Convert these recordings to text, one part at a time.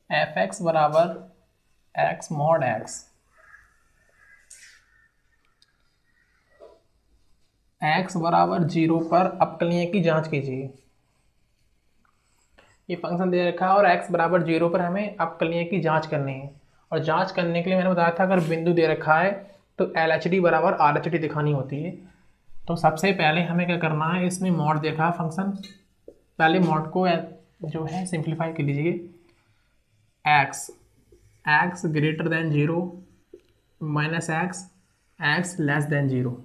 F x बराबर x mod x, x बराबर 0 पर अवकलनीय की जांच कीजिए। ये फंक्शन दे रखा है और x बराबर 0 पर हमें अवकलनीय की जांच करनी है। और जांच करने के लिए मैंने बताया था अगर बिंदु दे रखा है तो LHD बराबर RHD दिखानी होती है। तो सबसे पहले हमें क्या करना है, इसमें मॉड देखा है फंक्शन, पहले मॉड को जो है सिंप्लीफाई कर लीजिए। x greater than 0 minus x less than 0।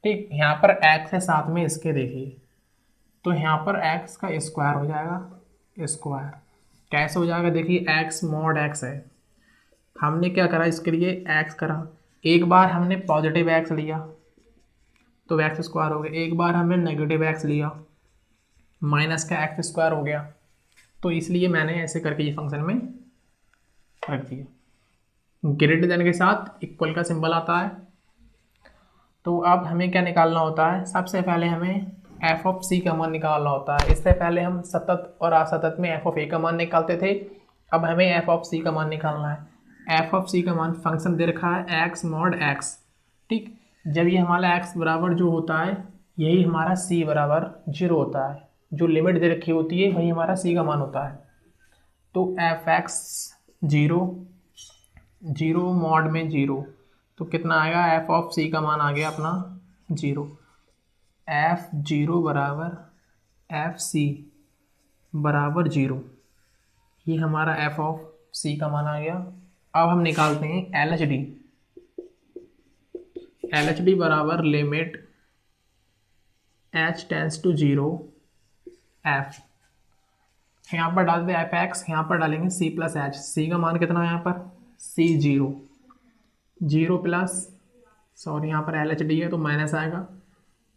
ठीक, यहाँ पर x है साथ में इसके, देखिए तो यहाँ पर x का स्क्वायर हो जाएगा। स्क्वायर कैसे हो जाएगा, देखिए x मॉड x है, हमने क्या करा इसके लिए x करा, एक बार हमने पॉजिटिव x लिया तो x स्क्वायर हो गया, एक बार हमने नेगेटिव x लिया माइनस का x स्क्वायर हो गया। तो इसलिए मैंने ऐसे करके ये फंक्शन में रख दिया। ग्रेटर देन के साथ इक्वल का सिंबल आता है। तो अब हमें क्या निकालना होता है, सबसे पहले हमें एफ ऑफ सी का मान निकालना होता है। इससे पहले हम सतत और असतत में एफ ऑफ ए का मान निकालते थे, अब हमें एफ ऑफ सी का मान निकालना है। एफ ऑफ सी का मान फंक्शन दे रखा है एक्स मॉड एक्स। ठीक, जब ये हमारा एक्स बराबर जो होता है यही हमारा सी बराबर 0 होता है, जो लिमिट दे रखी होती है वही हमारा सी का मान होता है। तो एफ एक्स 0 0 मॉड में 0, तो कितना आएगा, एफ ऑफ सी का मान आ गया अपना 0। एफ 0 बराबर एफ सी बराबर 0, ये हमारा एफ ऑफ सी का मान आ गया। अब हम निकालते हैं L H D. L H D बराबर limit H tends to 0 F, यहाँ पर डालते एफ एक्स, यहाँ पर डालेंगे सी प्लस एच। सी का मान कितना है यहाँ पर, सी 0 0 प्लस, सॉरी यहाँ पर एल एच डी है तो माइनस आएगा,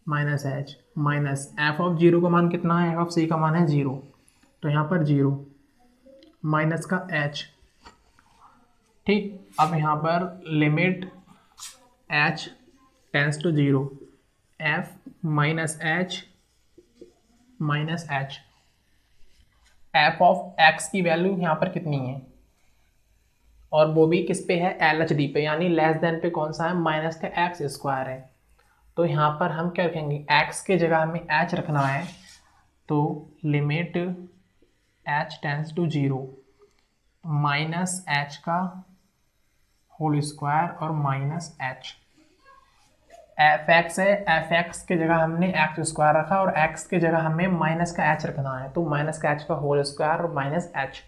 minus H minus F of 0 का मान कितना है, एफ ऑफ सी का मान है 0, तो यहाँ पर 0 माइनस का एच। ठीक, अब यहाँ पर limit H tends to 0 f minus H minus H. F of x की वैल्यू यहाँ पर कितनी है, और वो भी किस पे है, एल एच डी पे, यानी लेस देन पे कौन सा है, माइनस का एक्स स्क्वायर है। तो यहाँ पर हम क्या रखेंगे, x के जगह हमें h रखना है, तो limit h tends to 0 minus h का होल स्क्वायर और माइनस h। एफ एक्स है, एफ एक्स के जगह हमने एक्स स्क्वायर रखा और x के जगह हमें माइनस का h रखना है, तो माइनस का h का होल स्क्वायर और माइनस h।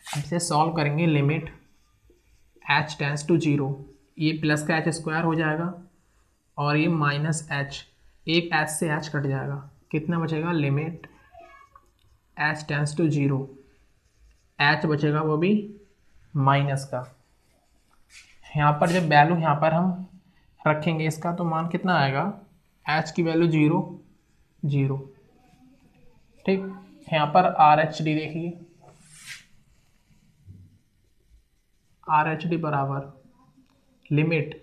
अब इसे सॉल्व करेंगे, लिमिट h टेंस टू 0, ये प्लस का h स्क्वायर हो जाएगा और ये माइनस एच, एक एच से एच कट जाएगा, कितना बचेगा, limit H tends to 0 h बचेगा वो भी माइनस का। यहाँ पर जब वैल्यू यहाँ पर हम रखेंगे इसका तो मान कितना आएगा, एच की वैल्यू 0 0। ठीक, यहाँ पर आर एच डी देखिए, आर एच डी बराबर limit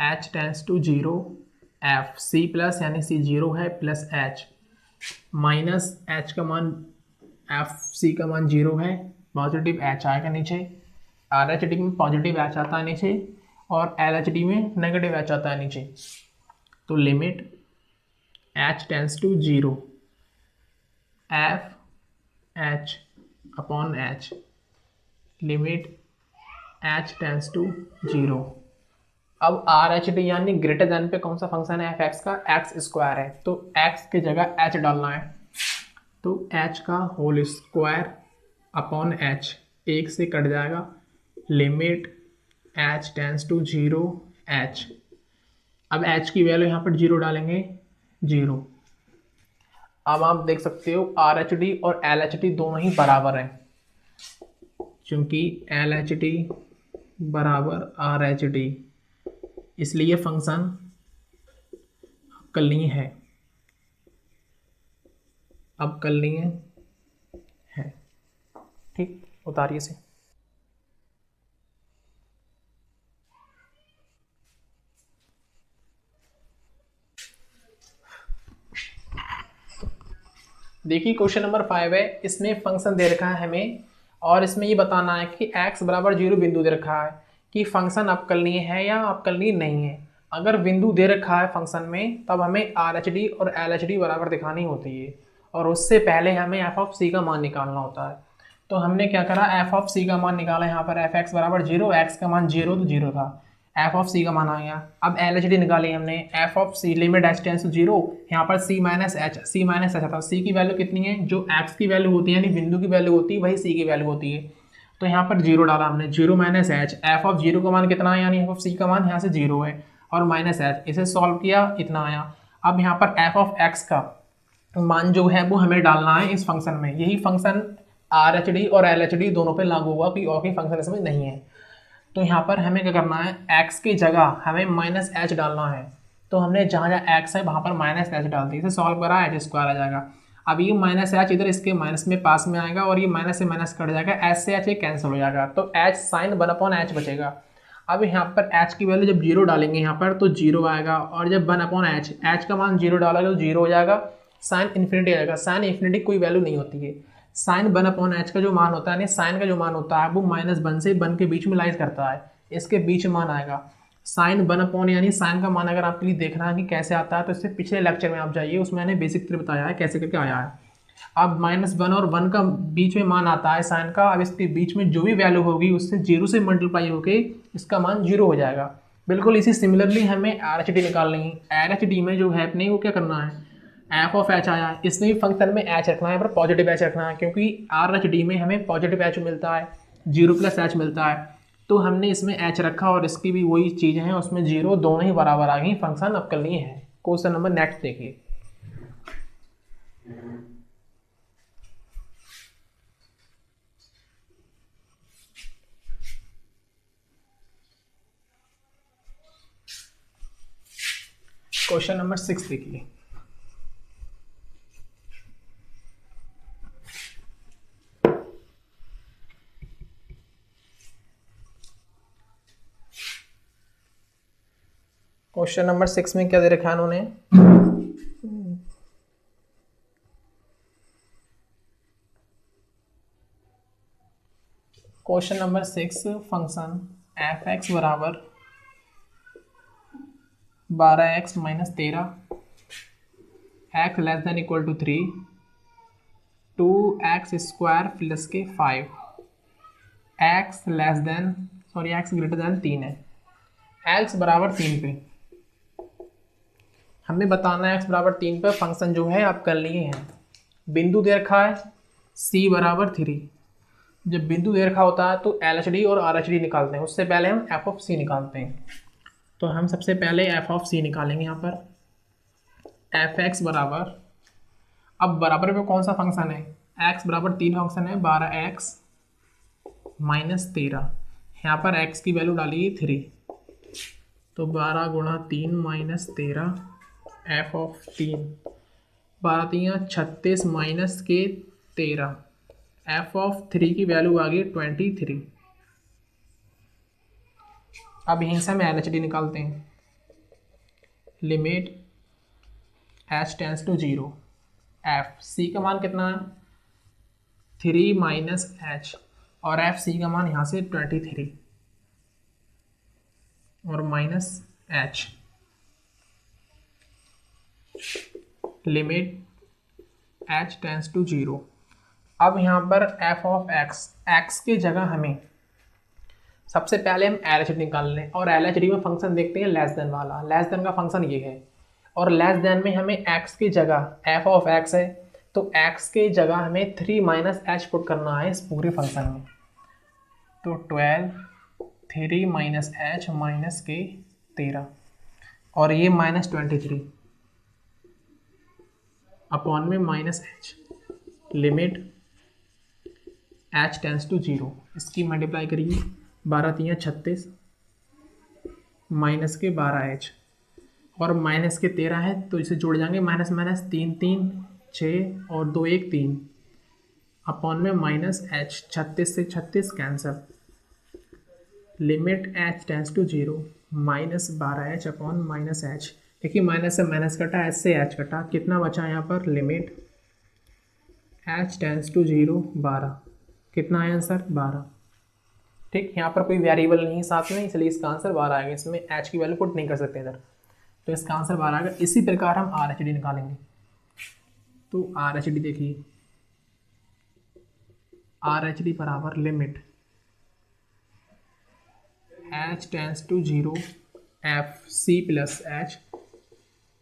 h tends to 0 f C plus, यानी सी 0 है प्लस h माइनस h का मान, एफ सी का मान 0 है, पॉजिटिव h आएगा नीचे, आर एच डी में पॉजिटिव h आता है नीचे और एल एच डी में नेगेटिव h आता है नीचे। तो limit h tends to 0 f h upon h, limit h tends to 0। अब आर एच डी यानी ग्रेटर देन पे कौन सा फंक्शन है, एफ एक्स का एक्स स्क्वायर है, तो एक्स की जगह एच डालना है, तो एच का होल स्क्वायर अपॉन एच, एक से कट जाएगा, limit H tends to 0 h. अब एच की वैल्यू यहाँ पर 0 डालेंगे, 0। अब आप देख सकते हो आर एच डी और एल एच डी दोनों ही बराबर हैं, क्योंकि एल एच डी बराबर आर एच डी, इसलिए फंक्शन अवकलनीय है, अवकलनीय है। ठीक, उतारिए से। देखिए क्वेश्चन नंबर 5 है, इसमें फंक्शन दे रखा है हमें और इसमें ये बताना है कि x बराबर 0 बिंदु दे रखा है कि फंक्शन अवकलनीय है या अवकलनीय नहीं है। अगर बिंदु दे रखा है फंक्शन में तब हमें RHD और LHD बराबर दिखानी होती है और उससे पहले हमें एफ ऑफ सी का मान निकालना होता है। तो हमने क्या करा, एफ ऑफ सी का मान निकाला। यहाँ पर एफ एक्स बराबर 0, एक्स का मान 0 तो 0 था, एफ ऑफ सी का मान आ गया। अब एल एच डी निकाली हमने, f of c limit H tends to 0, यहाँ पर सी माइनस एच था। सी की वैल्यू कितनी है, जो एक्स की वैल्यू होती है यानी बिंदु की वैल्यू होती है वही सी की वैल्यू होती है। तो यहाँ पर 0 डाला हमने, 0 माइनस एच, एफ ऑफ 0 का मान कितना है यानी एफ ऑफ सी का मान यहाँ से 0 है और माइनस एच, इसे सॉल्व किया इतना आया। अब यहाँ पर एफ ऑफ एक्स का मान जो है वो हमें डालना है इस फंक्शन में। यही फंक्शन आर एच डी और एल एच डी दोनों पे लागू हुआ, कोई और भी फंक्शन इसमें नहीं है। तो यहाँ पर हमें क्या करना है, x की जगह हमें माइनस एच डालना है। तो हमने जहाँ जहाँ x है वहाँ पर माइनस एच डाल दी, इसे सॉल्व करा एच स्क्वायर आ जाएगा। अब ये माइनस एच इधर इसके माइनस में पास में आएगा और ये माइनस से माइनस कट जाएगा, एच से एच ये कैंसिल हो जाएगा, तो एच साइन 1/h बचेगा। अब यहाँ पर h की वैल्यू जब 0 डालेंगे यहाँ पर तो 0 आएगा, और जब 1/h h का मान 0 डालोगे तो 0 हो जाएगा, साइन इन्फिनिटी आएगा। साइन इन्फिनिटी कोई वैल्यू नहीं होती है। साइन 1/h का जो मान होता है यानी साइन का जो मान होता है वो -1 से 1 के बीच में लाइज करता है, इसके बीच मान आएगा। साइन 1 यानी साइन का मान अगर आपके लिए देखना है कि कैसे आता है तो इससे पिछले लेक्चर में आप जाइए, उसमें मैंने बेसिक ट्रिक बताया है कैसे करके आया है। अब -1 और 1 का बीच में मान आता है साइन का। अब इसके बीच में जो भी वैल्यू होगी उससे 0 से मल्टीप्लाई होके इसका मान 0 हो जाएगा। बिल्कुल इसी सिमिलरली हमें आर एच डी निकालनी है। आर एच डी में जो है अपने वो क्या करना है, एफ ऑफ एच आया, इसमें भी फंक्शन में एच रखना है पर पॉजिटिव एच रखना है, क्योंकि आर एच डी में हमें पॉजिटिव एच मिलता है, 0 + एच मिलता है। तो हमने इसमें एच रखा और इसकी भी वही चीज़ें हैं, उसमें 0 दोनों ही बराबर आ गई, फंक्शन अवकलनीय है। क्वेश्चन नंबर नेक्स्ट देखिए। क्वेश्चन नंबर 6 देखिए। क्वेश्चन नंबर 6 में क्या दे रखा है उन्होंने, question number 6 function F x बराबर 12x - 13, x <= 3, 2x² + के 5, x greater than 3 है। x बराबर 3 पे हमें बताना है, x बराबर 3 पे फंक्शन जो है अवकलनीय है। बिंदु दे रखा है c बराबर 3। जब बिंदु दे रखा होता है तो एल एच डी और आर एच डी निकालते हैं, उससे पहले हम एफ ऑफ सी निकालते हैं। तो हम सबसे पहले एफ ऑफ सी निकालेंगे। यहाँ पर एफ एक्स बराबर, अब बराबर पे कौन सा फंक्शन है, x बराबर 3 फंक्शन है, 12x - 13। यहाँ पर x की वैल्यू डाली 3, तो 12 × 3 - 13 एफ ऑफ 3, 12 × 3 = 36 माइनस के 13, एफ ऑफ 3 की वैल्यू आ गई 23। अब यहीं से हम एल एच डी निकालते हैं। Limit h tends to 0, f c का मान कितना है 3 माइनस एच, और एफ सी का मान यहाँ से 23 और minus H. Limit h tends to 0। अब यहाँ पर f ऑफ x के जगह हमें सबसे पहले हम एल एच डी निकाल लें, और एल एच डी में फंक्शन देखते हैं लेस देन वाला। लेस देन का फंक्शन ये है, और लेस देन में हमें x की जगह f ऑफ x है तो x के जगह हमें 3 माइनस एच पुट करना है इस पूरे फंक्शन में। तो 12 3 माइनस एच माइनस के 13 और ये -23 अपॉन में minus H. Limit h tends to 0, इसकी मल्टीप्लाई करिए, 12 × 3 = 36 माइनस के 12h और माइनस के 13 है तो इसे जोड़ जाएंगे, माइनस माइनस 3 3 6 और 2 1 3 अपॉन में माइनस h, 36 से 36 cancel. Limit h tends to 0 -12h upon minus h। देखिए माइनस से माइनस कटा, h से h कटा, कितना बचा यहाँ पर, लिमिट h टेंस टू 0 12 कितना है आंसर 12। ठीक, यहाँ पर कोई वेरिएबल नहीं साथ में, इसलिए इसका आंसर 12 आएगा। इसमें एच की वैल्यू पुट नहीं कर सकते इधर, तो इसका आंसर 12 आएगा। इसी प्रकार हम आर एच डी निकालेंगे। तो आर एच डी देखिए, आर एच डी बराबर limit H tends to 0 f C plus H,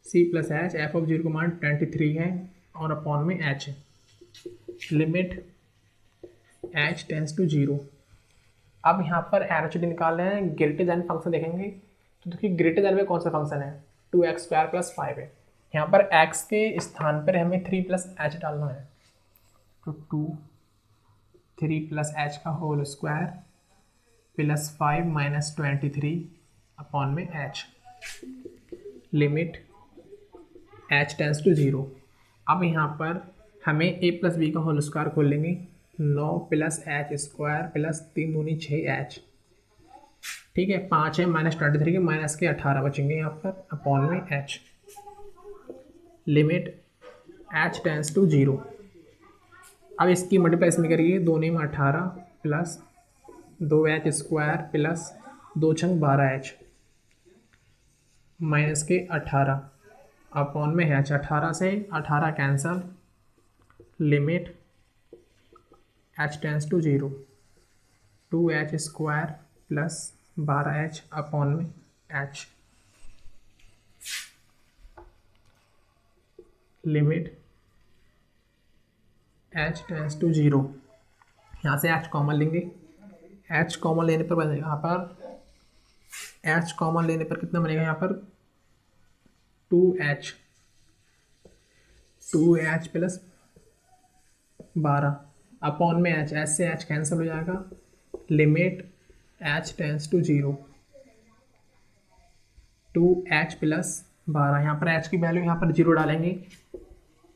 c plus h, F of 0 का मान 23 है और अपॉन में एच है। Limit H tends to 0। अब यहाँ पर आर एच डी निकाल रहे हैं, ग्रेटर देन फंक्शन देखेंगे। तो देखिए ग्रेटर देन में कौन सा फंक्शन है, 2x² + 5 है। यहाँ पर x के स्थान पर हमें 3 + h डालना है। तो 2 3 + h का होल स्क्वायर प्लस 5 - 23 अपॉन में h। Limit h tends to 0। अब यहाँ पर हमें a + b का होल स्क्वायर खोल लेंगे। 9 + h² प्लस 3 दूनी 6h। ठीक है, 5 है -23 के माइनस के 18 बचेंगे यहाँ पर अपॉन में h। Limit h tends to 0। अब इसकी मल्टीप्लाई इसमें करिए, 2 में 18 plus 2h² plus 2 छंग 12h minus के 18 अपॉन में h। 18 से 18 cancel. Limit h tends to 0, 2h² plus 12h upon में h। Limit h tends to 0। यहाँ से h कॉमन लेंगे, h कॉमन लेने पर बनेगा यहाँ पर, h कॉमन लेने पर कितना बनेगा यहाँ पर 2h, 2h प्लस 12 अपॉन में h, h से h कैंसिल हो जाएगा। Limit h tends to 0, 2h plus 12। यहाँ पर h की वैल्यू यहाँ पर 0 डालेंगे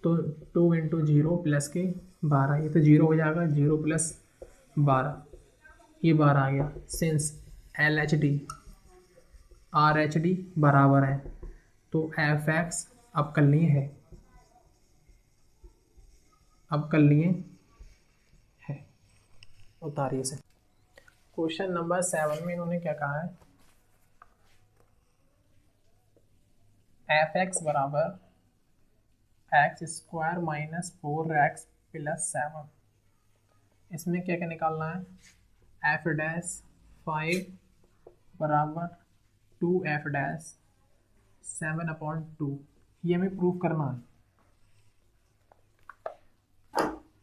तो 2 × 0 प्लस के 12, ये तो 0 हो जाएगा। 0 प्लस 12, ये 12 आ गया। Since L H D R H D बराबर है, तो एफ एक्स अब कर लिए है, अब कर लिए है। उतारिए से। क्वेश्चन नंबर 7 में इन्होंने क्या कहा है, एफ एक्स बराबर x² - 4x + 7। इसमें क्या क्या निकालना है, f डैश 5 बराबर 2f डैश 7/2, ये हमें प्रूफ करना है।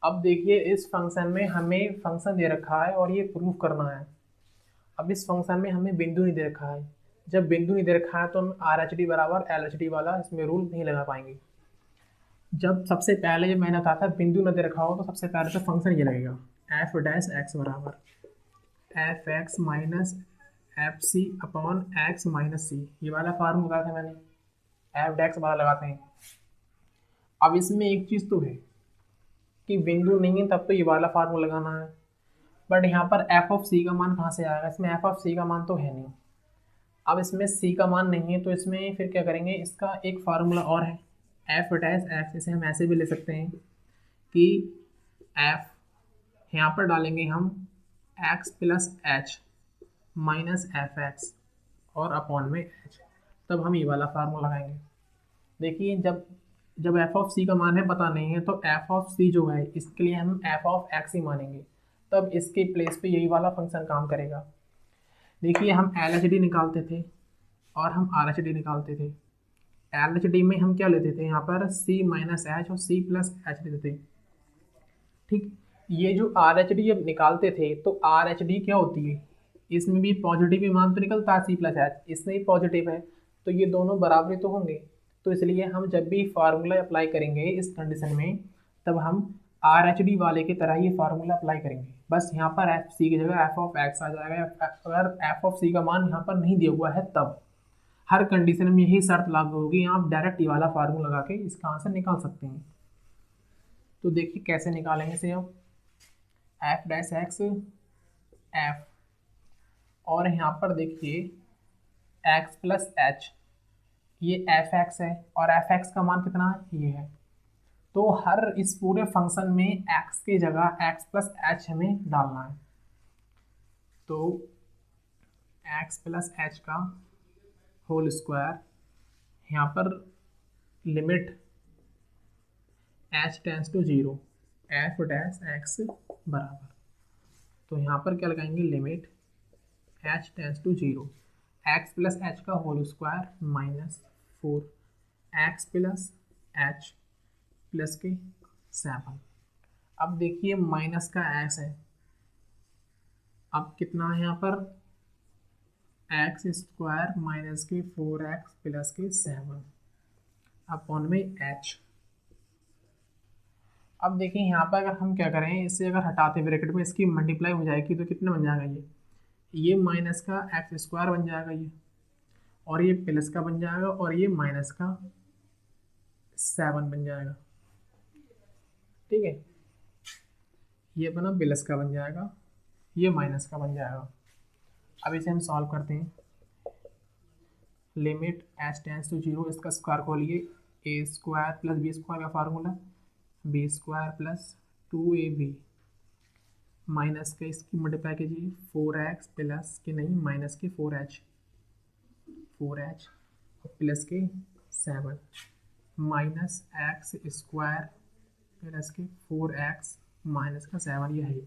अब देखिए इस फंक्शन में हमें फंक्शन दे रखा है और ये प्रूफ करना है। अब इस फंक्शन में हमें बिंदु नहीं दे रखा है। जब बिंदु नहीं दे रखा है तो हम आर एच डी बराबर एल एच डी वाला इसमें रूल नहीं लगा पाएंगे। जब सबसे पहले जब मैंने कहा था बिंदु न दे रखा हो तो सबसे पहले तो फंक्शन ये लगेगा, एफ डैश एक्स बराबर F X minus F C upon X minus C, ये वाला फार्मूला लगाया था मैंने, एफ डैक्स वाला लगाते हैं। अब इसमें एक चीज़ तो है कि बिंदु नहीं है तब तो ये वाला फार्मूला लगाना है, बट यहाँ पर एफ ऑफ सी का मान कहाँ से आएगा, इसमें एफ ऑफ सी का मान तो है नहीं। अब इसमें सी का मान नहीं है तो इसमें फिर क्या करेंगे, इसका एक फार्मूला और है, एफ डैश एक्स। इसे हम ऐसे भी ले सकते हैं कि एफ यहाँ पर डालेंगे हम x plus H minus F x और अपॉन में एच, तब हम ये वाला फार्मूला लगाएंगे। देखिए जब एफ ऑफ सी का मान है पता नहीं है तो एफ ऑफ सी जो है इसके लिए हम एफ ऑफ एक्स ही मानेंगे, तब इसके प्लेस पे यही वाला फंक्शन काम करेगा। देखिए हम एल एच डी निकालते थे और हम आर एच डी निकालते थे। एल एच डी में हम क्या लेते थे, यहाँ पर सी माइनस एच और सी प्लस एच लेते थे। ठीक, ये जो आर एच डी जब निकालते थे तो आर एच डी क्या होती है, इसमें भी पॉजिटिव ही मान तो निकलता है सी प्लस एच, इसमें भी पॉजिटिव है तो ये दोनों बराबर तो होंगे। तो इसलिए हम जब भी फार्मूला अप्लाई करेंगे इस कंडीशन में तब हम आर एच डी वाले की तरह ये फार्मूला अप्लाई करेंगे। बस यहाँ पर एफ सी की जगह एफ ऑफ एक्स आ जाएगा। अगर एफ ऑफ सी का मान यहाँ पर नहीं दिया हुआ है तब हर कंडीशन में यही शर्त लागू होगी, आप डायरेक्ट ये वाला फार्मूला लगा के इसका आंसर निकाल सकते हैं। तो देखिए कैसे निकालेंगे इसे अब, एफ डैश एक्स एफ और यहाँ पर देखिए एक्स प्लस एच, ये एफ एक्स है और एफ एक्स का मान कितना है, ये है। तो हर इस पूरे फंक्शन में x की जगह x प्लस एच हमें डालना है। तो x प्लस एच का होल स्क्वायर, यहाँ पर limit h tends to 0 f dash x बराबर, तो यहाँ पर क्या लगाएंगे, limit h tends to 0 x plus H का whole square minus 4 x plus H plus के 7। अब देखिए माइनस का x है, अब कितना है यहाँ पर एक्स स्क्वायर माइनस के 4x प्लस के 7 अपॉन में h। अब देखिए यहाँ पर अगर हम क्या करें, इससे अगर हटाते हैं ब्रैकेट में, इसकी मल्टीप्लाई हो जाएगी तो कितना बन जाएगा, ये माइनस का एक्स स्क्वायर बन जाएगा ये, और ये प्लस का बन जाएगा, और ये माइनस का 7 बन जाएगा। ठीक है, ये बना प्लस का बन जाएगा, ये माइनस का बन जाएगा। अब इसे हम सॉल्व करते हैं। लिमिट एच टेंस टू 0, इसका स्क्वायर खोलिए, a square plus b square का formula b square plus 2ab minus के इसकी मल्टीप्लाई कीजिए 4x प्लस के नहीं माइनस के 4h प्लस के 7 माइनस एक्स स्क्वायर प्लस के 4x माइनस का 7 ये है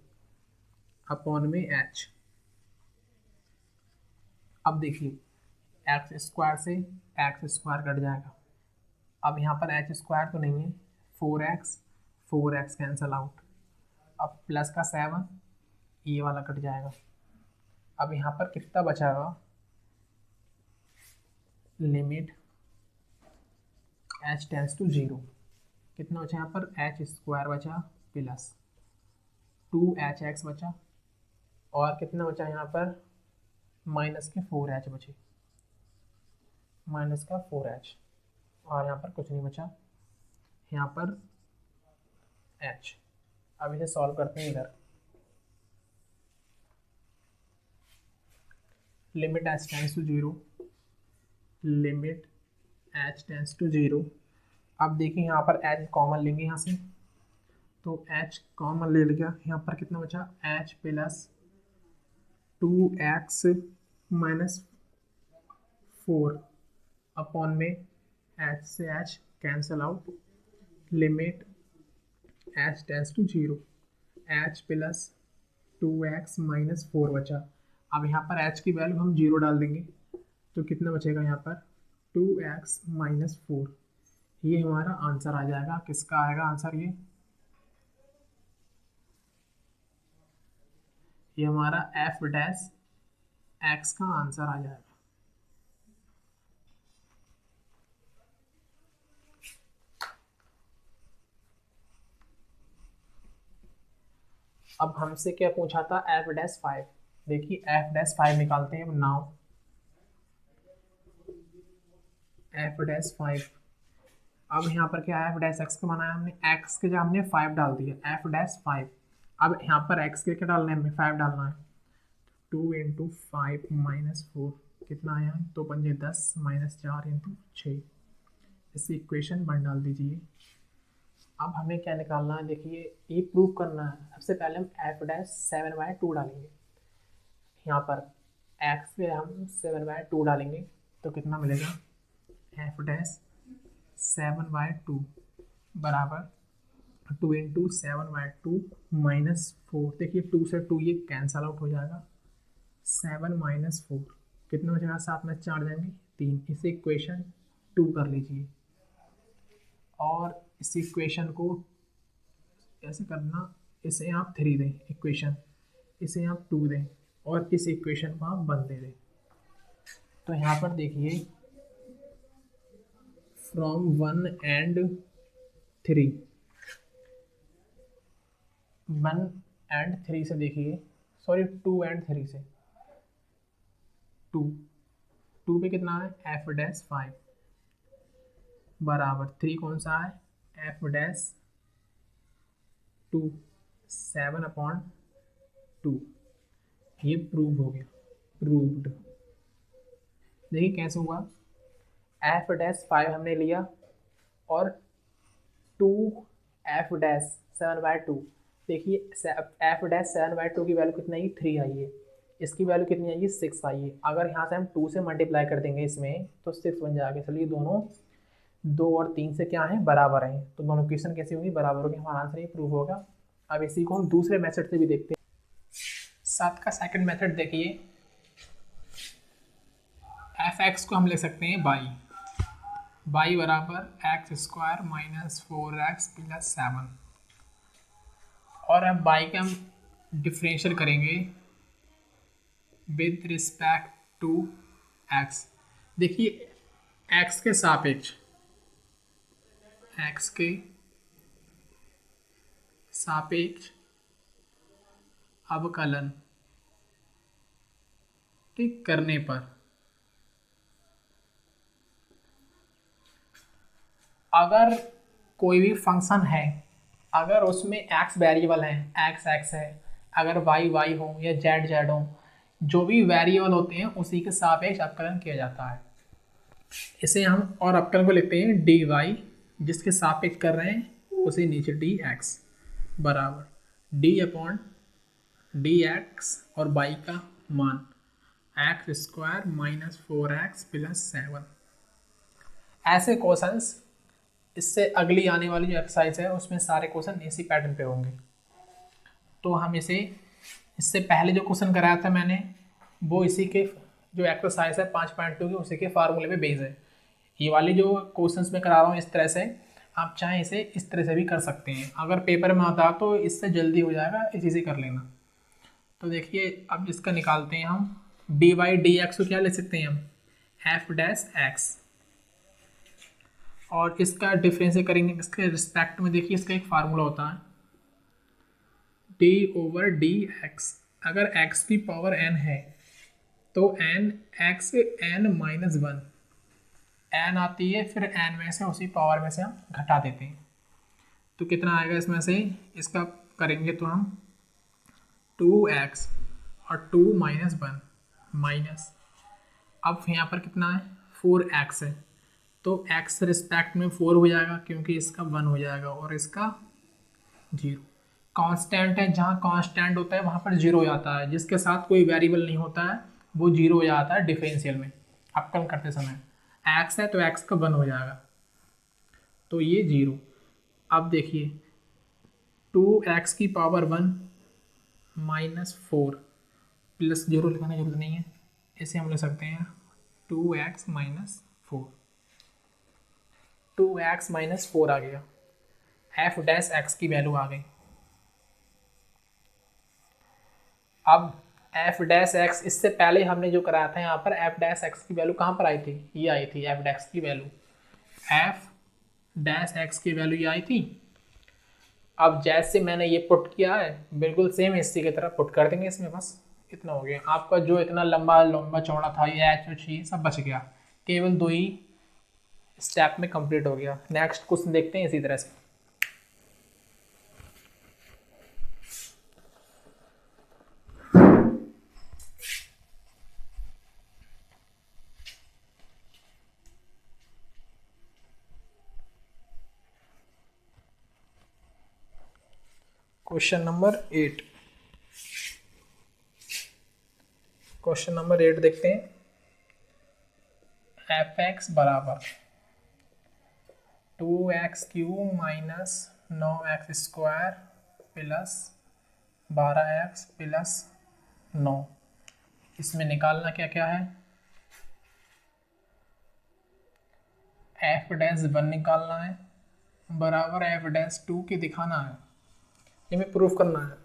अपॉन में h। अब देखिए एक्स स्क्वायर से एक्स स्क्वायर कट जाएगा, अब यहाँ पर एच स्क्वायर तो नहीं है, 4x कैंसल आउट, अब प्लस का 7 ये वाला कट जाएगा। अब यहाँ पर कितना बचागा, लिमिट h टेंस टू 0, कितना बचा यहाँ पर एच स्क्वायर बचा प्लस 2hx बचा, और कितना बचा यहाँ पर माइनस के 4h बचे, माइनस का 4h, और यहाँ पर कुछ नहीं बचा, यहाँ पर h। अब इसे सॉल्व करते हैं इधर, limit h tends to 0, limit h tends to 0। अब देखिए यहाँ पर h कॉमन लेंगे यहाँ से, तो h कॉमन ले लिया, यहाँ पर कितना बचा h plus 2x minus 4 upon में h से h cancel out, limit h tends to 0 h plus 2x minus 4 बचा। अब यहाँ पर h की वैल्यू हम 0 डाल देंगे, तो कितना बचेगा यहाँ पर 2x माइनस 4, ये हमारा आंसर आ जाएगा। किसका आएगा आंसर, ये हमारा f डैश x का आंसर आ जाएगा। अब हमसे क्या पूछा था, f डैश 5। देखिए f डैश 5 निकालते हैं नाउ, f डैश 5। अब यहाँ पर क्या है, f डैश x का बनाया हमने, x के जगह हमने 5 डाल दिया, f डैश 5। अब यहाँ पर x के क्या डालना है, हमें 5 डालना है, 2 इंटू 5 माइनस 4 कितना आया, तो 5 10 माइनस 4 इंटू 6, इस इक्वेशन 1 डाल दीजिए। अब हमें क्या निकालना है, देखिए ये प्रूव करना है। सबसे पहले हम f डैश 7/2 डालेंगे, यहाँ पर x पे हम 7/2 डालेंगे, तो कितना मिलेगा f डैश 7/2 बराबर 2 इंटू 7/2 माइनस 4, देखिए 2 से 2 ये कैंसल आउट हो जाएगा, 7 माइनस 4 कितना हो जाएगा, 7 में 4 जाएंगे 3, इसे इक्वेशन 2 कर लीजिए। और इस इक्वेशन को ऐसे करना, इसे आप 3 दें इक्वेशन, इसे आप 2 दें, और इस इक्वेशन को आप 1 दे दें। तो यहाँ पर देखिए फ्रॉम 1 एंड 3, 1 एंड 3 से देखिए, सॉरी 2 एंड 3 से, 2 पे कितना है f डैश 5 बराबर 3 कौन सा है, f डैश 2 7/2, ये प्रूव हो गया, प्रूव्ड। देखिए कैसे हुआ, f डैश 5 हमने लिया और 2 एफ डैश 7/2, देखिए एफ डैश 7/2 की वैल्यू कितनी आई, 3 आई है, इसकी वैल्यू कितनी आई है, 6 आई है। अगर यहाँ से हम 2 से मल्टीप्लाई कर देंगे इसमें तो 6 बन जाएगा। चलिए दोनों 2 और 3 से क्या है, बराबर हैं, तो दोनों क्वेश्चन कैसे होंगी, बराबर होगी, हमारा आंसर ये प्रूव होगा। अब इसी को हम दूसरे मेथड से भी देखते हैं। 7 का सेकंड मेथड देखिए, एफ एक्स को हम ले सकते हैं बाई, बाई बराबर x square minus 4x plus 7, और अब बाई का हम डिफरेंशियल करेंगे विद रिस्पेक्ट टू एक्स। देखिए एक्स के सापेक्ष, एक्स के सापेक्ष अवकलन ठीक करने पर अगर कोई भी फंक्शन है, अगर उसमें x वेरिएबल है, x है, अगर y हो या z हो, जो भी वेरिएबल होते हैं उसी के सापेक्ष अवकलन किया जाता है। इसे हम और अवकलन को लिखते हैं dy, जिसके सापेक्ष कर रहे हैं उसे नीचे dx बराबर d अपॉन dx और y का मान x square minus 4x plus 7। ऐसे क्वेश्चंस, इससे अगली आने वाली जो एक्सरसाइज है उसमें सारे क्वेश्चन इसी पैटर्न पे होंगे। तो हम इससे पहले जो क्वेश्चन कराया था मैंने, वो इसी के जो एक्सरसाइज है 5.2 की, उसी के फार्मूले पे बेस है। ये वाली जो क्वेश्चंस मैं करा रहा हूँ इस तरह से, आप चाहें इसे इस तरह से भी कर सकते हैं। अगर पेपर में आता तो इससे जल्दी हो जाएगा, इसी से कर लेना। तो देखिए अब इसका निकालते हैं हम, dy/dx को क्या ले सकते हैं हम, एफ डैश एक्स, और इसका डिफरेंस करेंगे इसके रिस्पेक्ट में। देखिए इसका एक फार्मूला होता है d/dx। अगर x की पावर n है तो n(x(n-1) n आती है, फिर n में से उसी पावर में से हम घटा देते हैं, तो कितना आएगा इसमें से, इसका करेंगे तो हम 2x और 2 - 1 माइनस, अब यहाँ पर कितना है 4x है, तो x रिस्पेक्ट में 4 हो जाएगा क्योंकि इसका 1 हो जाएगा और इसका 0। कांस्टेंट है, जहाँ कांस्टेंट होता है वहाँ पर 0 हो जाता है, जिसके साथ कोई वेरिएबल नहीं होता है वो 0 हो जाता है डिफरेंशियल में अवकलन करते समय। x है तो x का 1 हो जाएगा, तो ये 0। अब देखिए 2x की पावर 1 माइनस 4 प्लस 0 लिखने की जरूरत नहीं है, इसे हम ले सकते हैं 2x माइनस 4, 2x माइनस 4 आ गया, एफ डैश एक्स की वैल्यू आ गई। अब एफ डैश एक्स, इससे पहले हमने जो कराया था यहाँ पर एफ डैश एक्स की वैल्यू कहाँ पर आई थी, ये आई थी एफ डैश की वैल्यू, एफ डैश एक्स की वैल्यू ये आई थी। अब जैसे मैंने ये पुट किया है बिल्कुल सेम इसी की तरह पुट कर देंगे इसमें, बस इतना हो गया। आपका जो इतना लंबा लंबा चौड़ा था ये एच एच ये सब बच गया, केवल 2 ही स्टेप में कंप्लीट हो गया। नेक्स्ट क्वेश्चन देखते हैं इसी तरह से। क्वेश्चन नंबर 8, क्वेश्चन नंबर 8 देखते हैं। एफ एक्स बराबर 2x³ minus 9x² plus 12x plus 9, इसमें निकालना क्या क्या है, एफ डैश 1 निकालना है बराबर एफ डैश 2 के दिखाना है, ये में प्रूफ करना है।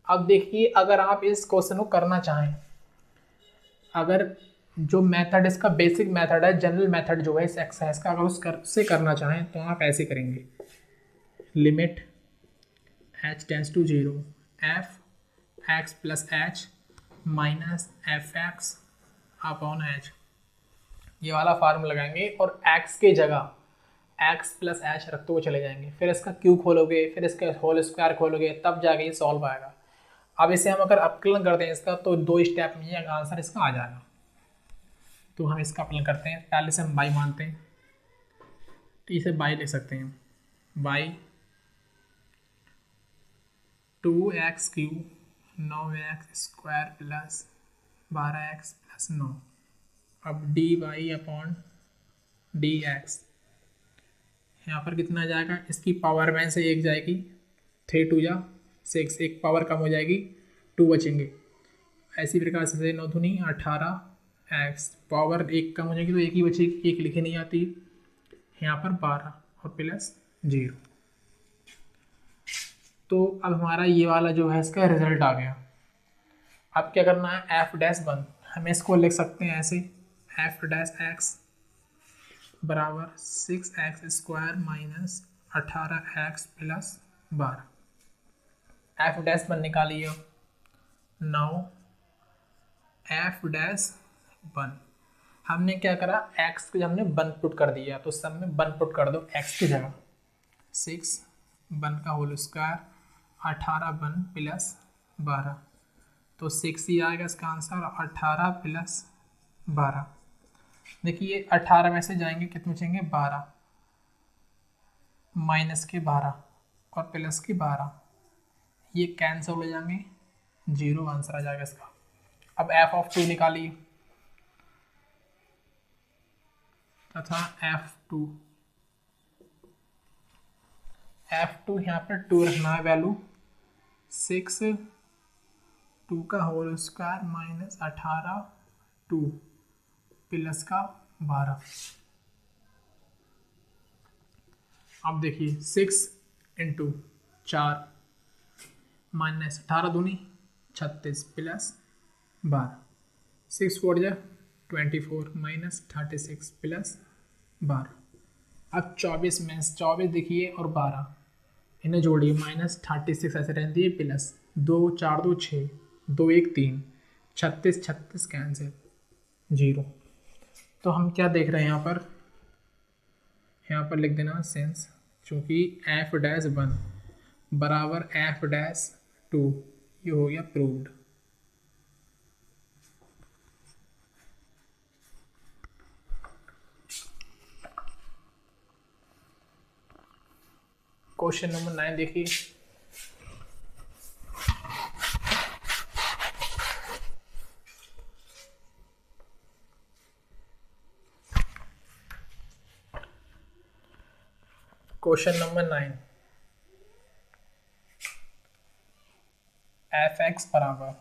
अब देखिए अगर आप इस क्वेश्चन को करना चाहें, अगर जो मेथड इसका बेसिक मेथड है, जनरल मेथड जो है इस एक्सरसाइज का, अगर उससे करना चाहें तो आप ऐसे करेंगे, limit h tends to 0 F X plus H minus F X upon H, ये वाला फार्मूला लगाएंगे और x के जगह x प्लस एच रखते हुए चले जाएंगे, फिर इसका क्यूब खोलोगे, फिर इसका होल स्क्वायर खोलोगे, तब जाके ये सॉल्व आएगा। अब इसे हम अगर अवकलन करते हैं इसका तो 2 स्टेप में ये आंसर इसका आ जाएगा। तो हम इसका अवकलन करते हैं, पहले से हम बाई मानते हैं तो इसे बाई लिख सकते हैं, by 2x³ 9x² plus 12x+9। अब dy अपॉन dx यहाँ पर कितना आ जाएगा, इसकी पावर में से एक जाएगी, 3 2 जा 6, एक पावर कम हो जाएगी, 2 बचेंगे। ऐसी प्रकार से 9 दूनी 18x, पावर एक कम हो जाएगी तो एक ही बचेगी, एक लिखे नहीं आती, यहाँ पर 12 और प्लस 0। तो अब हमारा ये वाला जो है इसका रिजल्ट आ गया। अब क्या करना है, f'1 हम इसको लिख सकते हैं ऐसे, f' बराबर 6x² minus 18x plus 12। f'1 निकालिए। नाउ f'1 हमने क्या करा, x को हमने 1 पुट कर दिया, तो सब में 1 पुट कर दो x की जगह। 6 1 का होल स्क्वायर 18 1 प्लस 12, तो 6 ही आएगा इसका आंसर, 18 प्लस 12। देखिए 18 में से जाएंगे कितने बचेंगे, 12 माइनस के 12 और प्लस के 12, ये कैंसिल हो जाएंगे, 0 आंसर आ जाएगा इसका। अब f(2) निकालिए तथा f2 यहाँ पर 2 रखना है वैल्यू, 6 2 का होल स्क्वायर माइनस 18 2 प्लस का 12। अब देखिए 6 इंटू 4 माइनस 18 दूनी 36 प्लस 12, 6 4 जा 24 माइनस 36 प्लस 12। अब 24 में 24 देखिए और 12 इन्हें जोड़िए, माइनस 36 ऐसे रहती है प्लस 2 4 2 6 2 1 3 36 36 कैंसिल 0। तो हम क्या देख रहे हैं यहाँ पर लिख देना सेंस, चूँकि f'1 बराबर f'2, ये हो गया प्रूव्ड। क्वेश्चन नंबर 9 देखिए। क्वेश्चन नंबर 9, f(x) बराबर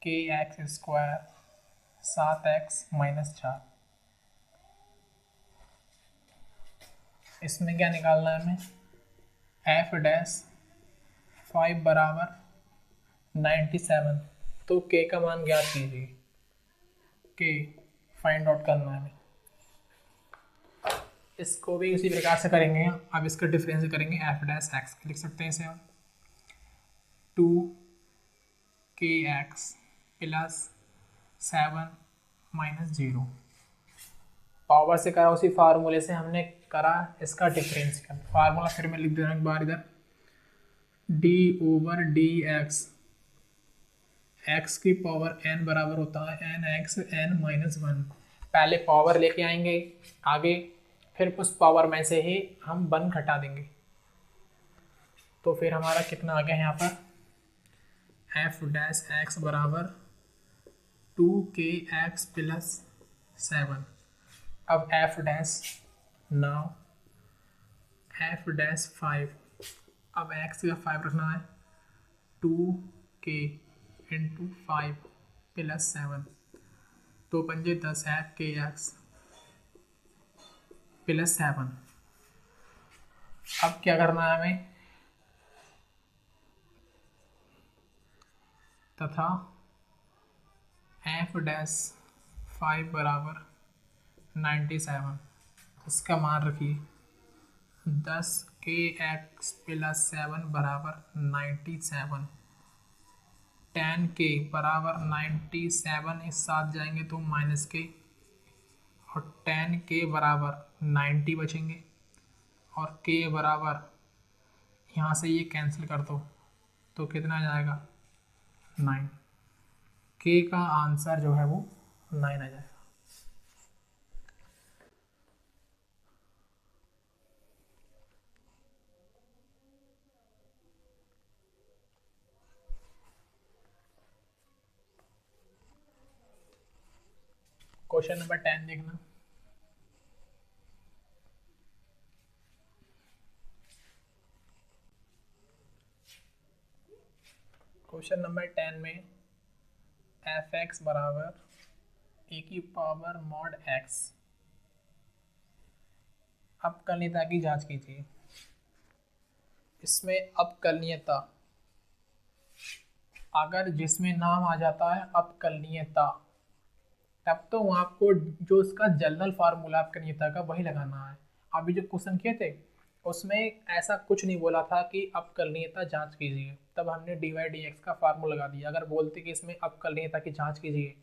kx² 7x माइनस 4। इसमें क्या निकालना है हमें, f' 5 बराबर 97, तो k का मान ज्ञात कीजिए, k फाइंड आउट करना है हमें। इसको भी इसी प्रकार से करेंगे, अब इसका डिफरेंस करेंगे, f' लिख सकते हैं इसे हम 2kx प्लस 7 माइनस 0, पावर से करा उसी फार्मूले से हमने करा इसका डिफरेंशियल फार्मूला, फिर मैं लिख दे रहा हूँ एक बार इधर, d/dx, x की पावर n बराबर होता है nx n माइनस 1। पहले पावर लेके आएंगे आगे, फिर उस पावर में से ही हम 1 घटा देंगे, तो फिर हमारा कितना आ गया यहाँ पर, f' बराबर 2kx प्लस 7। अब नाउ f'5, अब x का 5 रखना है, 2k इंटू 5 प्लस 7, तो 5 10 kx प्लस 7। अब क्या करना है हमें, तथा f'5 बराबर 97, इसका मान रखिए 10kx प्लस 7 बराबर 97, 10k बराबर 97, इस साथ जाएंगे तो माइनस के, और 10k बराबर 90 बचेंगे, और k बराबर यहाँ से ये कैंसिल कर दो तो कितना आ जाएगा 9, k का आंसर जो है वो 9 आ जाएगा। क्वेश्चन नंबर 10 देखना। क्वेश्चन नंबर 10 में एफ एक्स बराबर ए की पावर मॉड एक्स अवकलनीयता की जांच कीजिए। इसमें अवकलनीयता अगर जिसमें नाम आ जाता है अवकलनीयता, तब तो आपको जो उसका जनरल फार्मूला अवकलनीयता का वही लगाना है। अभी जो क्वेश्चन किए थे उसमें ऐसा कुछ नहीं बोला था कि अवकलनीयता जांच कीजिए, तब हमने डी वाई डी एक्स का फार्मूला लगा दिया। अगर बोलते कि इसमें अवकलनीयता की जांच कीजिए,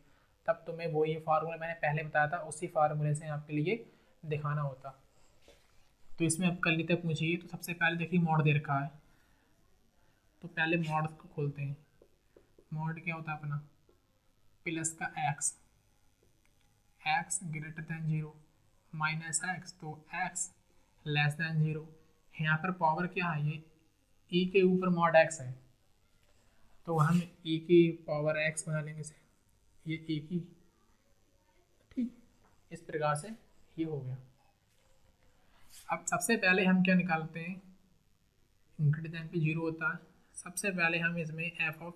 तब तुम्हें वही फार्मूला मैंने पहले बताया था, उसी फार्मूले से आपके लिए दिखाना होता। तो इसमें अवकलनीयता पूछिए तो सबसे पहले देखिए मॉड दे रखा है, तो पहले मॉड को खोलते हैं। मॉड क्या होता है अपना, प्लस का x, x greater than zero, minus x तो एक्स लेस देन जीरो। यहाँ पर पावर क्या है, ये ई के ऊपर मॉड एक्स है, तो हम ई की पावर एक्स बना लेंगे इसे, ये ई की, ठीक, इस प्रकार से ये हो गया। अब सबसे पहले हम क्या निकालते हैं, ग्रेटर देन पे जीरो होता है, सबसे पहले हम इसमें एफ ऑफ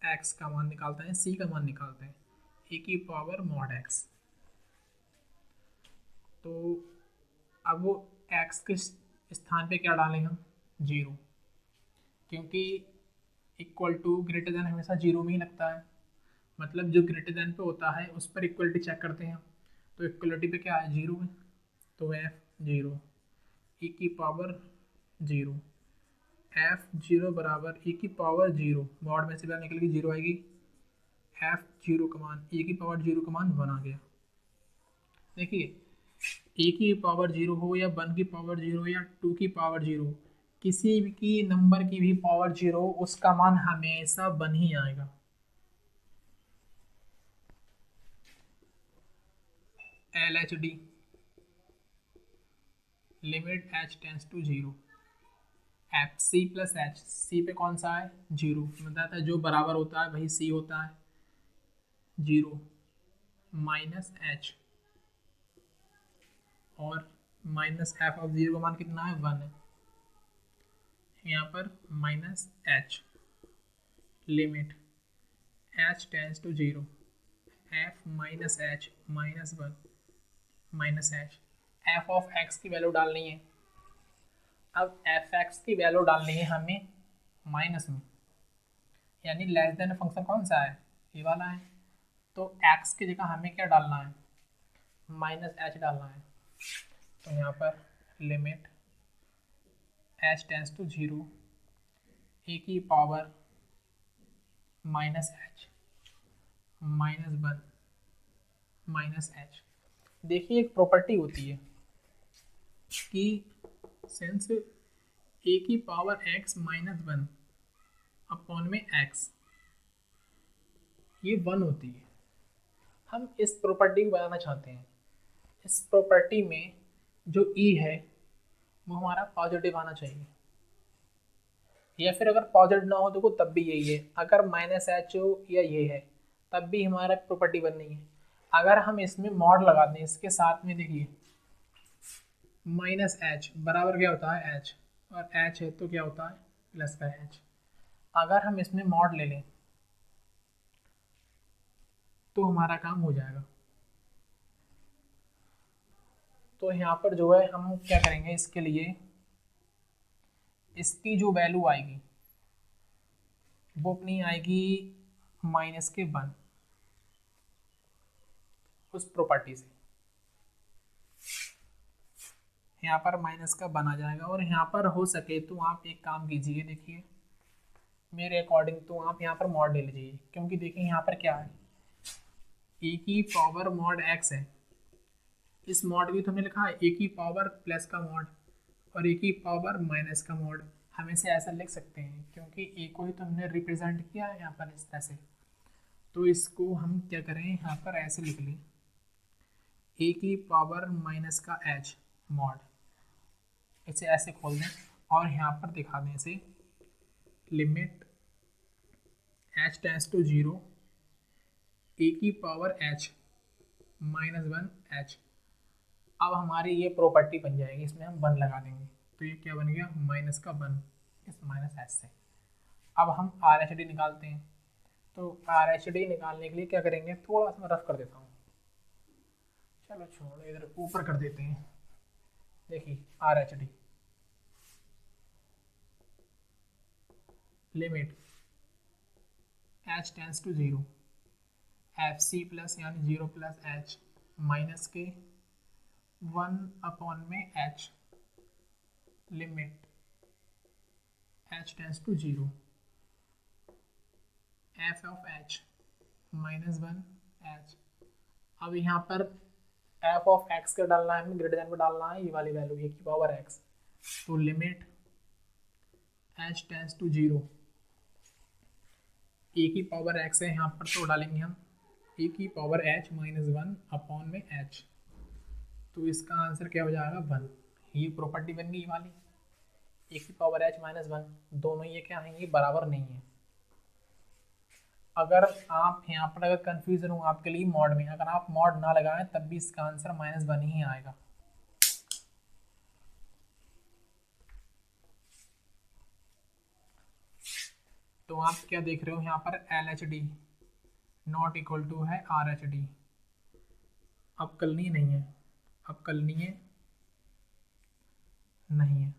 एक्स का मान निकालते हैं, सी का मान निकालते हैं, ए की पावर मॉड एक्स। तो अब वो एक्स के स्थान पे क्या डालें हम, जीरो, क्योंकि इक्वल टू ग्रेटर देन हमेशा जीरो में ही लगता है, मतलब जो ग्रेटर देन पे होता है उस पर इक्वलिटी चेक करते हैं। तो इक्वलिटी पे क्या है, जीरो है, तो एफ जीरो ई की पावर जीरो, एफ जीरो बराबर ई की पावर जीरो, मॉड में से बाहर निकल के जीरो आएगी, एफ जीरो का मान ई की पावर जीरो का मान वन आ गया। देखिए ए की पावर जीरो हो या वन की पावर जीरो या टू की पावर जीरो, किसी भी की नंबर की भी पावर जीरो, उसका मान हमेशा वन ही आएगा। L H D limit H tends to zero, F C plus H, C पे कौन सा है, जीरो, मतलब है जो बराबर होता है वही सी होता है, जीरो माइनस एच, और माइनस एफ ऑफ जीरो का मान कितना है, वन है, यहाँ पर minus H limit H tends to zero, F minus H minus one minus H, F of x की वैल्यू डालनी है। अब एफ एक्स की वैल्यू डालनी है हमें माइनस में, यानी लेस देन फंक्शन कौन सा है, ये वाला है, तो एक्स की जगह हमें क्या डालना है, माइनस एच डालना है। तो यहाँ पर limit H tends to zero, A की power minus H minus one minus H. देखिए एक प्रॉपर्टी होती है कि सिंस ए की power X minus one upon में एक्स, ये वन होती है। हम इस प्रॉपर्टी को बनाना चाहते हैं, इस प्रॉपर्टी में जो ई है वो हमारा पॉजिटिव आना चाहिए, या फिर अगर पॉजिटिव ना हो तो तब भी यही है, अगर माइनस एच हो या ये है तब भी हमारा प्रॉपर्टी बननी है। अगर हम इसमें मॉड लगा दें इसके साथ में, देखिए माइनस एच बराबर क्या होता है एच, और एच है तो क्या होता है प्लस का एच। अगर हम इसमें मॉड ले लें तो हमारा काम हो जाएगा। तो यहाँ पर जो है हम क्या करेंगे, इसके लिए इसकी जो वैल्यू आएगी वो अपनी आएगी माइनस के वन, उस प्रॉपर्टी से यहाँ पर माइनस का वन आ जाएगा। और यहाँ पर हो सके तो आप एक काम कीजिए, देखिए मेरे अकॉर्डिंग तो आप यहाँ पर मॉड ले लीजिए, क्योंकि देखिए यहाँ पर क्या है, ए की पावर मॉड एक्स है, इस मॉड की तो हमने लिखा है ए की पावर प्लस का मॉड और ए की पावर माइनस का मॉड, हम इसे ऐसा लिख सकते हैं क्योंकि ए को ही तो हमने रिप्रेजेंट किया है यहाँ पर इस तरह से। तो इसको हम क्या करें, यहाँ पर ऐसे लिख लें, ए की पावर माइनस का एच मॉड, इसे ऐसे खोल दें और यहाँ पर दिखा दें इसे, limit H tends to zero, A की पावर एच -1 H। अब हमारी ये प्रॉपर्टी बन जाएगी, इसमें हम 1 लगा देंगे तो ये क्या बन गया -1 इस -H से। अब हम RH डी निकालते हैं, तो RH डी निकालने के लिए क्या करेंगे, थोड़ा सा मैं रफ कर देता हूँ, चलो छोड़ो इधर ऊपर कर देते हैं। देखिए RH D limit H tends to 0 FC plus यानी 0 प्लस H माइनस के 1 में H limit H tends to 0 f of H -1 H। अब यहाँ पर f ऑफ x का डालना है, हमें ग्रेटर देन पे डालना है ये वाली वैल्यू e की पावर x, तो limit H tends to 0 e की पावर x है यहाँ पर, तो डालेंगे हम e की पावर h -1 में h, तो इसका आंसर क्या हो जाएगा 1। ये प्रॉपर्टी बन गई वाली e की पावर h -1, दोनों ये क्या है, ये बराबर नहीं है। अगर आप यहाँ पर अगर कंफ्यूजन हो आपके लिए मॉड में, अगर आप मॉड ना लगाएं तब भी इसका आंसर -1 ही आएगा। तो आप क्या देख रहे हो यहाँ पर LHD नॉट इक्वल टू है RH डी। अब करनी नहीं है, अब करनी है नहीं है,